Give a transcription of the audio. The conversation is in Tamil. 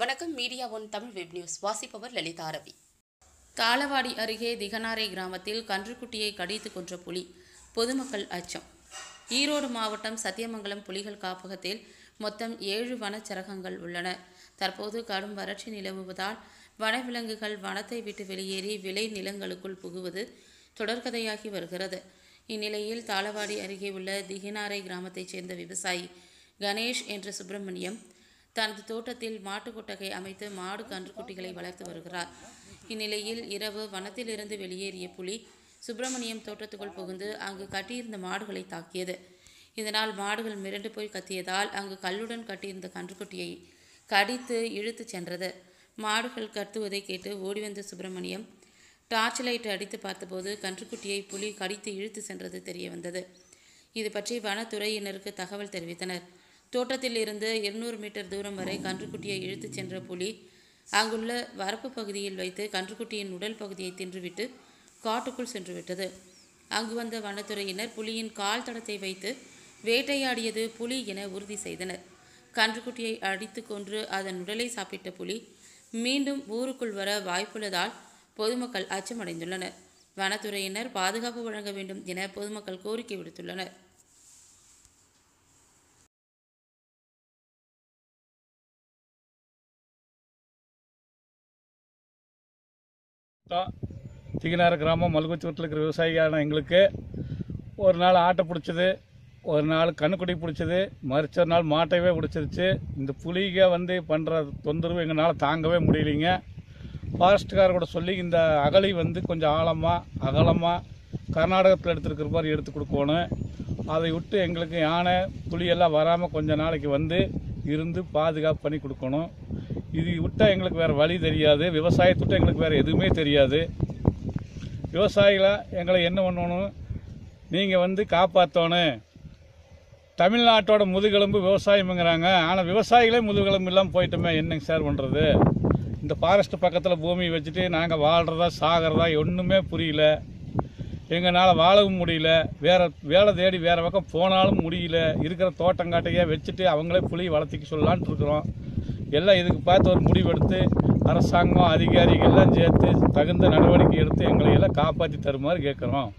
வணக்கம். Media one Tamil web news வாசிப்பவர் லலிதா ரவி. தாளவாடி அருகே திகனாரை கிராமத்தில் கன்றுக்குட்டியை கடித்து கொன்ற புலி, பொதுமக்கள் அச்சம். ஈரோடு மாவட்டம் சத்தியமங்கலம் புலிகள் காப்பகத்தில் மொத்தம் 7 வனச்சரகங்கள் உள்ளன. தற்போது கடும் வறட்சி நிலவுவதால் வனவிலங்குகள் வனத்தை விட்டு வெளியேறி விளை நிலங்களுக்குள் புகுவது தொடர்கதையாகி வருகிறது. இந்நிலையில் தாளவாடி அருகே உள்ள திகனாரை கிராமத்தைச் சேர்ந்த விவசாயி கணேஷ் என்ற சுப்பிரமணியம் தனது தோட்டத்தில் மாட்டு கொட்டகை அமைத்து மாடு கன்றுக்குட்டிகளை வளர்த்து வருகிறார். இந்நிலையில் இரவு வனத்திலிருந்து வெளியேறிய புலி சுப்பிரமணியம் தோட்டத்துக்குள் புகுந்து அங்கு கட்டியிருந்த மாடுகளை தாக்கியது. இதனால் மாடுகள் மிரண்டு போய் கத்தியதால் அங்கு கல்லுடன் கட்டியிருந்த கன்றுக்குட்டியை கடித்து இழுத்து சென்றது. மாடுகள் கத்துவதை கேட்டு ஓடிவந்த சுப்பிரமணியம் டார்ச் லைட் அடித்து பார்த்தபோது கன்றுக்குட்டியை புலி கடித்து இழுத்து சென்றது தெரிய வந்தது. இது பற்றி வனத்துறையினருக்கு தகவல் தெரிவித்தனர். தோட்டத்தில் இருந்து 200 மீட்டர் தூரம் வரை கன்றுக்குட்டியை இழுத்து சென்ற புலி அங்குள்ள வரப்பு பகுதியில் வைத்து கன்றுக்குட்டியின் உடல் பகுதியை தின்றுவிட்டு காட்டுக்குள் சென்றுவிட்டது. அங்கு வந்த வனத்துறையினர் புலியின் கால் தடத்தை வைத்து வேட்டையாடியது புலி என உறுதி செய்தனர். கன்றுக்குட்டியை அடித்து கொன்று அதன் உடலை சாப்பிட்ட புலி மீண்டும் ஊருக்குள் வர வாய்ப்புள்ளதால் பொதுமக்கள் அச்சமடைந்துள்ளனர். வனத்துறையினர் பாதுகாப்பு வழங்க வேண்டும் என பொதுமக்கள் கோரிக்கை விடுத்துள்ளனர். திகனார கிராமம் மல்குச்சூட்டில் இருக்கிற விவசாயியான எங்களுக்கு ஒரு நாள் ஆட்டை பிடிச்சது, ஒரு நாள் கண்ணுக்குட்டி பிடிச்சது, மறுச்ச நாள் மாட்டையே பிடிச்சிருச்சு. இந்த புலிக பண்ணுற தொந்தரவு எங்களால் தாங்கவே முடியலைங்க. ஃபாரஸ்ட்கார கூட சொல்லி இந்த அகழி கொஞ்சம் அகலமாக கர்நாடகத்தில் எடுத்துருக்கிற மாதிரி எடுத்து கொடுக்கணும். அதை விட்டு எங்களுக்கு யானை புலியெல்லாம் வராமல் கொஞ்சம் நாளைக்கு இருந்து பாதுகாப்பு பண்ணி கொடுக்கணும். இது விட்டால் எங்களுக்கு வேறு வழி தெரியாது. விவசாயத்தை விட்டு எங்களுக்கு வேறு எதுவுமே தெரியாது. விவசாயிகளாக எங்களை என்ன பண்ணணும், நீங்கள் காப்பாற்றணும். தமிழ்நாட்டோட முதுகெலும்பு விவசாயம்ங்கிறாங்க. ஆனால் விவசாயிகளே முதுகெலும்பு இல்லாமல் போயிட்டோமே, என்னங்க சார் பண்ணுறது? இந்த ஃபாரஸ்ட் பக்கத்தில் பூமி வச்சுட்டு நாங்கள் வாழ்கிறதா சாகிறதா ஒன்றுமே புரியல. எங்களால் வாழவும் முடியல. வேலை தேடி வேறு பக்கம் போனாலும் முடியல. இருக்கிற தோட்டங்காட்டையே வச்சுட்டு அவங்களே புலி வளர்த்திக்க சொல்லலான்ட்டு இருக்கிறோம். எல்லாம் இதுக்கு பார்த்து ஒரு முடிவெடுத்து அரசாங்கம் அதிகாரிகள் எல்லாம் சேர்த்து தகுந்த நடவடிக்கை எடுத்து எங்களை எல்லாம் காப்பாற்றி தருமாறு கேட்குறோம்.